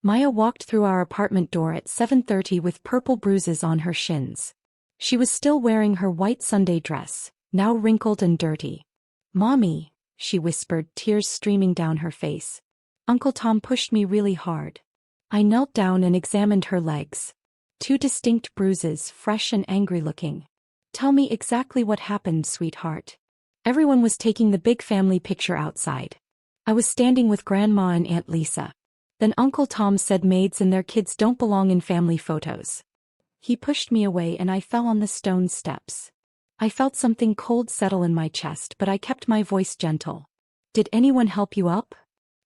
Maya walked through our apartment door at 7:30 with purple bruises on her shins. She was still wearing her white Sunday dress, now wrinkled and dirty. "Mommy," she whispered, tears streaming down her face. "Uncle Tom pushed me really hard." I knelt down and examined her legs. 2 distinct bruises, fresh and angry-looking. "Tell me exactly what happened, sweetheart." Everyone was taking the big family picture outside. I was standing with Grandma and Aunt Lisa. Then Uncle Tom said maids and their kids don't belong in family photos. He pushed me away and I fell on the stone steps. I felt something cold settle in my chest, but I kept my voice gentle. "Did anyone help you up?"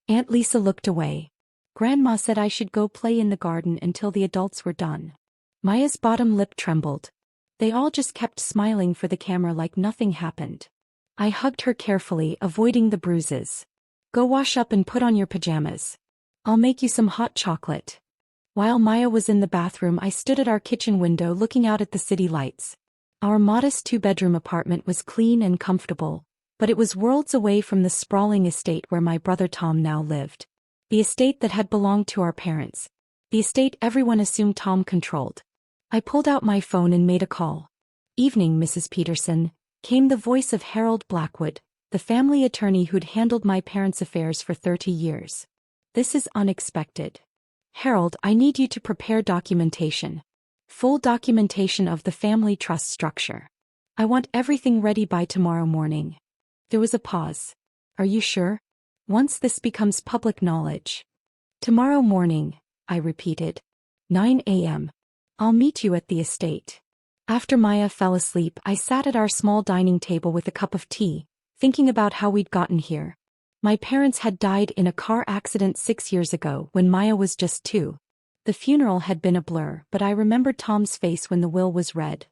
Aunt Lisa looked away. Grandma said I should go play in the garden until the adults were done. Maya's bottom lip trembled. They all just kept smiling for the camera like nothing happened. I hugged her carefully, avoiding the bruises. "Go wash up and put on your pajamas. I'll make you some hot chocolate." While Maya was in the bathroom, I stood at our kitchen window looking out at the city lights. Our modest 2-bedroom apartment was clean and comfortable, but it was worlds away from the sprawling estate where my brother Tom now lived. The estate that had belonged to our parents. The estate everyone assumed Tom controlled. I pulled out my phone and made a call. "Evening, Mrs. Peterson," came the voice of Harold Blackwood, the family attorney who'd handled my parents' affairs for 30 years. "This is unexpected. Harold, I need you to prepare documentation. Full documentation of the family trust structure. I want everything ready by tomorrow morning." There was a pause. "Are you sure? Once this becomes public knowledge." "Tomorrow morning," I repeated. 9 a.m. "I'll meet you at the estate." After Maya fell asleep, I sat at our small dining table with a cup of tea, thinking about how we'd gotten here. My parents had died in a car accident 6 years ago when Maya was just 2. The funeral had been a blur, but I remembered Tom's face when the will was read.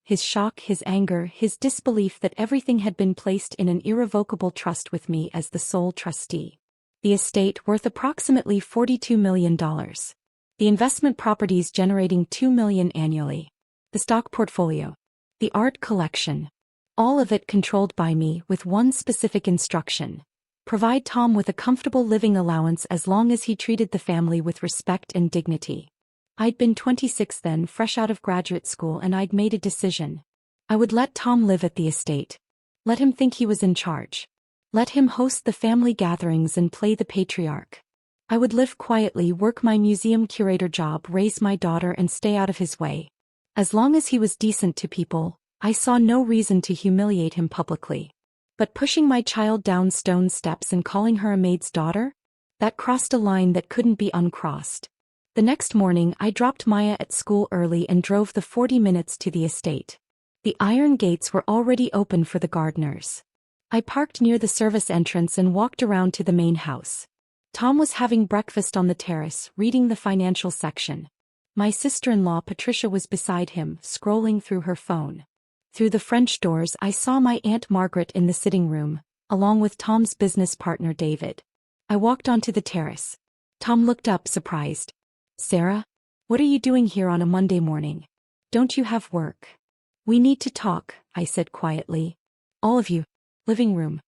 His shock, his anger, his disbelief that everything had been placed in an irrevocable trust with me as the sole trustee. The estate worth approximately $42 million. The investment properties generating $2 million annually. The stock portfolio. The art collection. All of it controlled by me with one specific instruction. Provide Tom with a comfortable living allowance as long as he treated the family with respect and dignity. I'd been 26 then, fresh out of graduate school, and I'd made a decision. I would let Tom live at the estate. Let him think he was in charge. Let him host the family gatherings and play the patriarch. I would live quietly, work my museum curator job, raise my daughter, and stay out of his way. As long as he was decent to people, I saw no reason to humiliate him publicly. But pushing my child down stone steps and calling her a maid's daughter? That crossed a line that couldn't be uncrossed. The next morning, I dropped Maya at school early and drove the 40 minutes to the estate. The iron gates were already open for the gardeners. I parked near the service entrance and walked around to the main house. Tom was having breakfast on the terrace, reading the financial section. My sister-in-law Patricia was beside him, scrolling through her phone. Through the French doors, I saw my Aunt Margaret in the sitting room, along with Tom's business partner David. I walked onto the terrace. Tom looked up, surprised. "Sarah? What are you doing here on a Monday morning? Don't you have work?" "We need to talk," I said quietly. "All of you. Living room.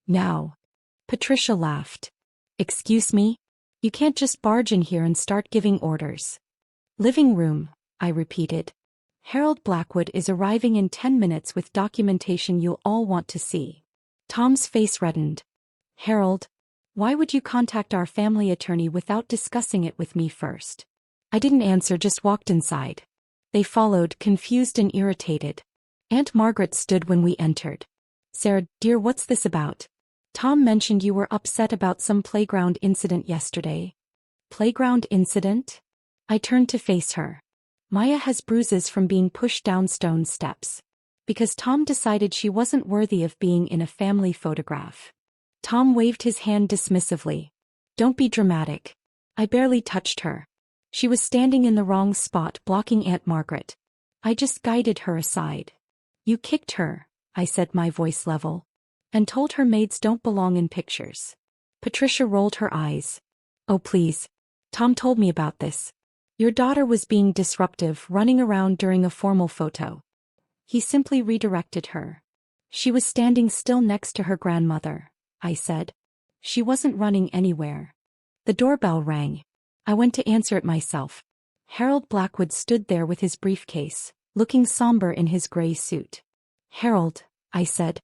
Now." Patricia laughed. "Excuse me? You can't just barge in here and start giving orders." "Living room," I repeated. "Harold Blackwood is arriving in 10 minutes with documentation you'll all want to see." Tom's face reddened. "Harold, why would you contact our family attorney without discussing it with me first?" I didn't answer, just walked inside. They followed, confused and irritated. Aunt Margaret stood when we entered. "Sarah, dear, what's this about? Tom mentioned you were upset about some playground incident yesterday." "Playground incident?" I turned to face her. "Maya has bruises from being pushed down stone steps. Because Tom decided she wasn't worthy of being in a family photograph." Tom waved his hand dismissively. "Don't be dramatic. I barely touched her. She was standing in the wrong spot, blocking Aunt Margaret. I just guided her aside." "You kicked her," I said, my voice level. "And told her maids don't belong in pictures." Patricia rolled her eyes. "Oh please. Tom told me about this. Your daughter was being disruptive, running around during a formal photo. He simply redirected her." "She was standing still next to her grandmother," I said. "She wasn't running anywhere." The doorbell rang. I went to answer it myself. Harold Blackwood stood there with his briefcase, looking somber in his gray suit. Harold, I said.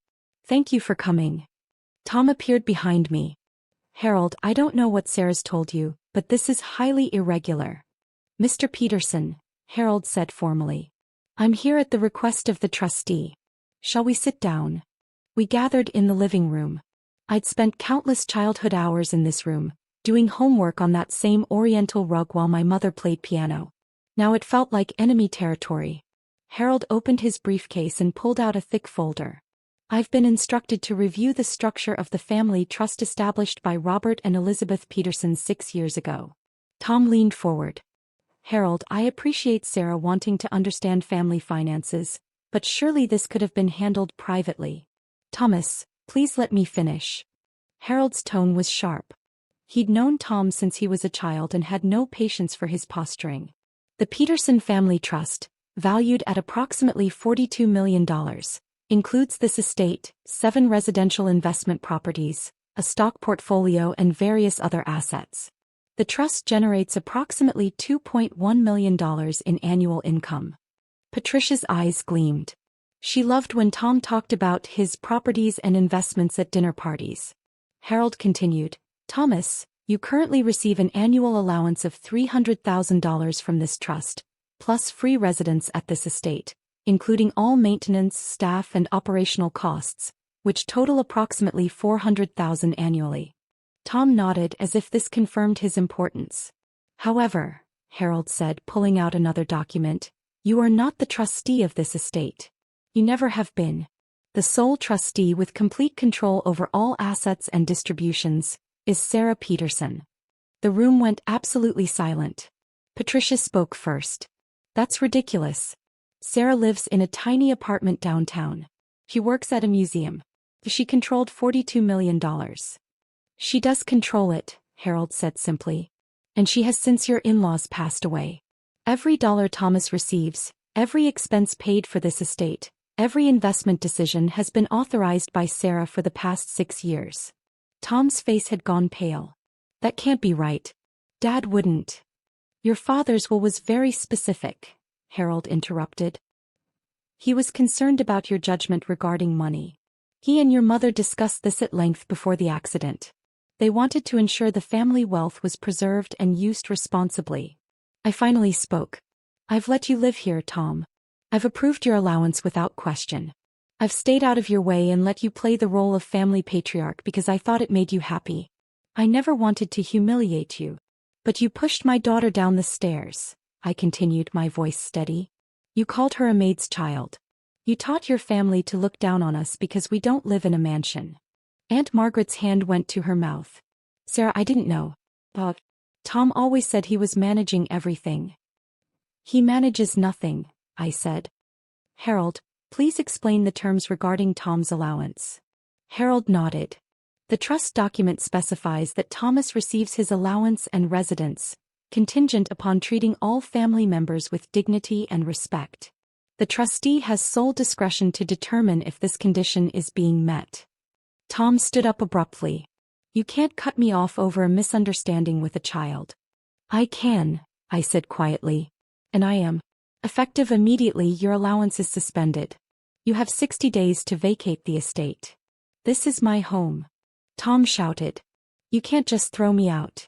Thank you for coming. Tom appeared behind me. Harold, I don't know what Sarah's told you, but this is highly irregular. Mr. Peterson, Harold said formally. I'm here at the request of the trustee. Shall we sit down? We gathered in the living room. I'd spent countless childhood hours in this room, doing homework on that same oriental rug while my mother played piano. Now it felt like enemy territory. Harold opened his briefcase and pulled out a thick folder. I've been instructed to review the structure of the family trust established by Robert and Elizabeth Peterson 6 years ago. Tom leaned forward. Harold, I appreciate Sarah wanting to understand family finances, but surely this could have been handled privately. Thomas, please let me finish. Harold's tone was sharp. He'd known Tom since he was a child and had no patience for his posturing. The Peterson Family Trust, valued at approximately $42 million, includes this estate, 7 residential investment properties, a stock portfolio and various other assets. The trust generates approximately $2.1 million in annual income. Patricia's eyes gleamed. She loved when Tom talked about his properties and investments at dinner parties. Harold continued, Thomas, you currently receive an annual allowance of $300,000 from this trust, plus free residence at this estate, including all maintenance, staff and operational costs, which total approximately $400,000 annually. Tom nodded as if this confirmed his importance. However, Harold said, pulling out another document, you are not the trustee of this estate. You never have been. The sole trustee with complete control over all assets and distributions is Sarah Peterson. The room went absolutely silent. Patricia spoke first. That's ridiculous. Sarah lives in a tiny apartment downtown. She works at a museum. She controlled $42 million. She does control it, Harold said simply. And she has since your in-laws passed away. Every dollar Thomas receives, every expense paid for this estate, every investment decision has been authorized by Sarah for the past 6 years. Tom's face had gone pale. That can't be right. Dad wouldn't. Your father's will was very specific, Harold interrupted. He was concerned about your judgment regarding money. He and your mother discussed this at length before the accident. They wanted to ensure the family wealth was preserved and used responsibly. I finally spoke. I've let you live here, Tom. I've approved your allowance without question. I've stayed out of your way and let you play the role of family patriarch because I thought it made you happy. I never wanted to humiliate you. But you pushed my daughter down the stairs, I continued, my voice steady. You called her a maid's child. You taught your family to look down on us because we don't live in a mansion. Aunt Margaret's hand went to her mouth. Sarah, I didn't know. But Tom always said he was managing everything. He manages nothing, I said. Harold, please explain the terms regarding Tom's allowance. Harold nodded. The trust document specifies that Thomas receives his allowance and residence, contingent upon treating all family members with dignity and respect. The trustee has sole discretion to determine if this condition is being met. Tom stood up abruptly. You can't cut me off over a misunderstanding with a child. I can, I said quietly. And I am. Effective immediately, your allowance is suspended. You have 60 days to vacate the estate. This is my home. Tom shouted. You can't just throw me out.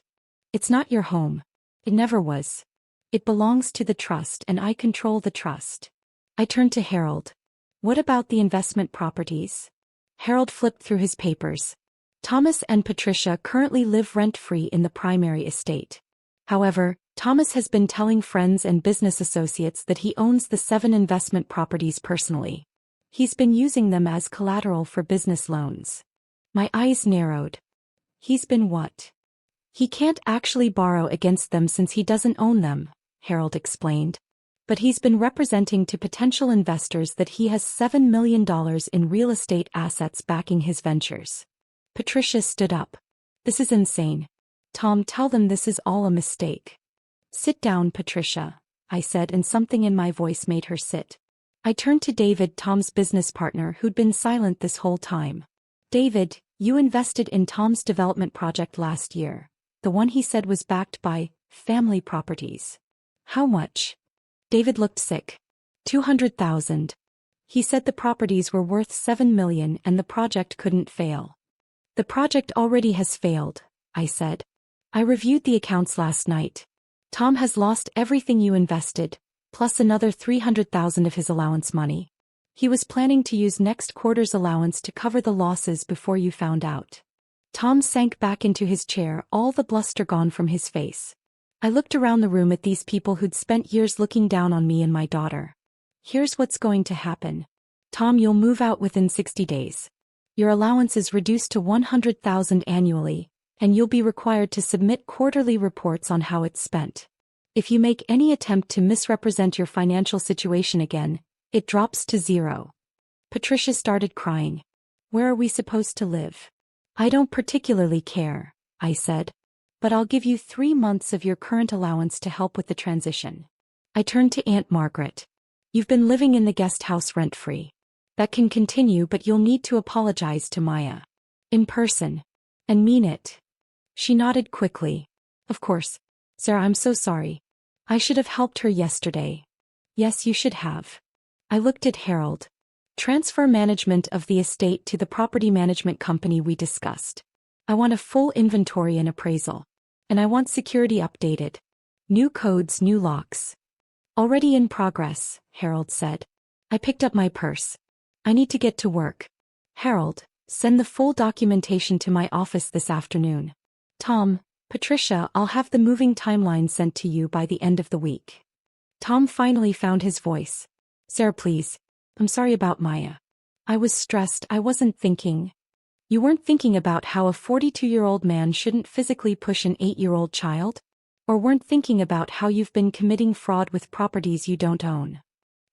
It's not your home. It never was. It belongs to the trust and I control the trust. I turned to Harold. What about the investment properties? Harold flipped through his papers. Thomas and Patricia currently live rent-free in the primary estate. However, Thomas has been telling friends and business associates that he owns the 7 investment properties personally. He's been using them as collateral for business loans. My eyes narrowed. He's been what? He can't actually borrow against them since he doesn't own them, Harold explained. But he's been representing to potential investors that he has $7 million in real estate assets backing his ventures. Patricia stood up. This is insane. Tom, tell them this is all a mistake. Sit down, Patricia, I said, and something in my voice made her sit. I turned to David, Tom's business partner, who'd been silent this whole time. David, you invested in Tom's development project last year, the one he said was backed by Family properties. How much? David looked sick. 200,000. He said the properties were worth 7 million and the project couldn't fail. The project already has failed, I said. I reviewed the accounts last night. Tom has lost everything you invested, plus another 300,000 of his allowance money. He was planning to use next quarter's allowance to cover the losses before you found out. Tom sank back into his chair, all the bluster gone from his face. I looked around the room at these people who'd spent years looking down on me and my daughter. Here's what's going to happen. Tom, you'll move out within 60 days. Your allowance is reduced to 100,000 annually, and you'll be required to submit quarterly reports on how it's spent. If you make any attempt to misrepresent your financial situation again, it drops to 0. Patricia started crying. Where are we supposed to live? I don't particularly care, I said. But I'll give you 3 months of your current allowance to help with the transition. I turned to Aunt Margaret. You've been living in the guest house rent-free. That can continue, but you'll need to apologize to Maya. In person. And mean it. She nodded quickly. Of course. Sarah, I'm so sorry. I should have helped her yesterday. Yes, you should have. I looked at Harold. Transfer management of the estate to the property management company we discussed. I want a full inventory and appraisal. And I want security updated. New codes, new locks. Already in progress, Harold said. I picked up my purse. I need to get to work. Harold, send the full documentation to my office this afternoon. Tom, Patricia, I'll have the moving timeline sent to you by the end of the week. Tom finally found his voice. Sarah, please. I'm sorry about Maya. I was stressed, I wasn't thinking. You weren't thinking about how a 42-year-old man shouldn't physically push an 8-year-old child? Or weren't thinking about how you've been committing fraud with properties you don't own?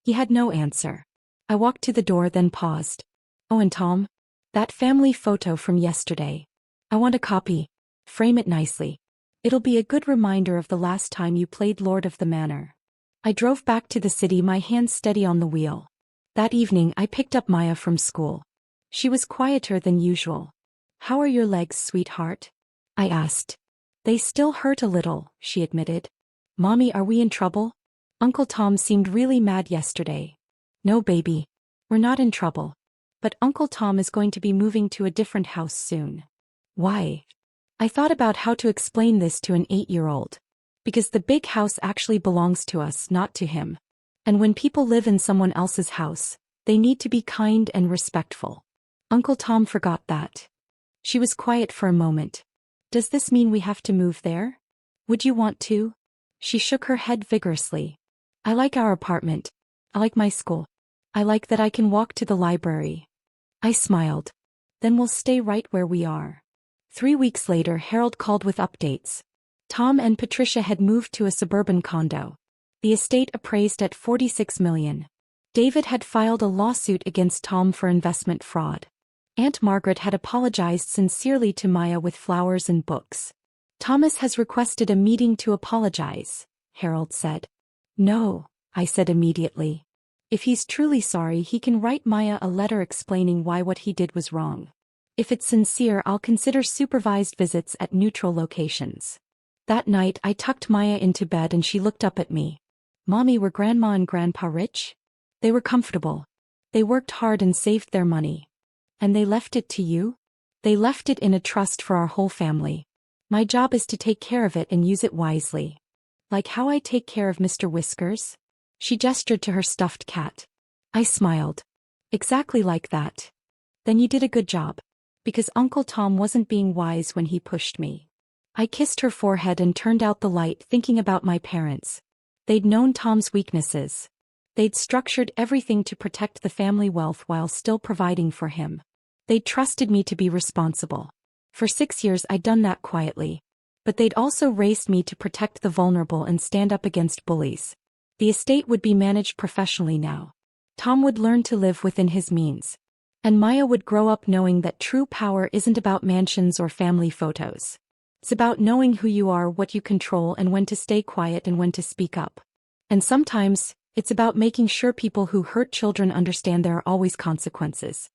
He had no answer. I walked to the door, then paused. Oh, and Tom? That family photo from yesterday. I want a copy. Frame it nicely. It'll be a good reminder of the last time you played Lord of the Manor. I drove back to the city, my hands steady on the wheel. That evening I picked up Maya from school. She was quieter than usual. How are your legs, sweetheart? I asked. They still hurt a little, she admitted. Mommy, are we in trouble? Uncle Tom seemed really mad yesterday. No, baby. We're not in trouble. But Uncle Tom is going to be moving to a different house soon. Why? I thought about how to explain this to an 8-year-old. Because the big house actually belongs to us, not to him. And when people live in someone else's house, they need to be kind and respectful. Uncle Tom forgot that. She was quiet for a moment. Does this mean we have to move there? Would you want to? She shook her head vigorously. I like our apartment. I like my school. I like that I can walk to the library. I smiled. Then we'll stay right where we are. 3 weeks later, Harold called with updates. Tom and Patricia had moved to a suburban condo. The estate appraised at 46 million. David had filed a lawsuit against Tom for investment fraud. Aunt Margaret had apologized sincerely to Maya with flowers and books. Thomas has requested a meeting to apologize, Harold said. No, I said immediately. If he's truly sorry, he can write Maya a letter explaining why what he did was wrong. If it's sincere, I'll consider supervised visits at neutral locations. That night I tucked Maya into bed and she looked up at me. Mommy, were Grandma and Grandpa rich? They were comfortable. They worked hard and saved their money. And they left it to you? They left it in a trust for our whole family. My job is to take care of it and use it wisely. Like how I take care of Mr. Whiskers? She gestured to her stuffed cat. I smiled. Exactly like that. Then you did a good job. Because Uncle Tom wasn't being wise when he pushed me. I kissed her forehead and turned out the light, thinking about my parents. They'd known Tom's weaknesses. They'd structured everything to protect the family wealth while still providing for him. They'd trusted me to be responsible. For 6 years I'd done that quietly. But they'd also raised me to protect the vulnerable and stand up against bullies. The estate would be managed professionally now. Tom would learn to live within his means. And Maya would grow up knowing that true power isn't about mansions or family photos. It's about knowing who you are, what you control, and when to stay quiet and when to speak up. And sometimes, it's about making sure people who hurt children understand there are always consequences.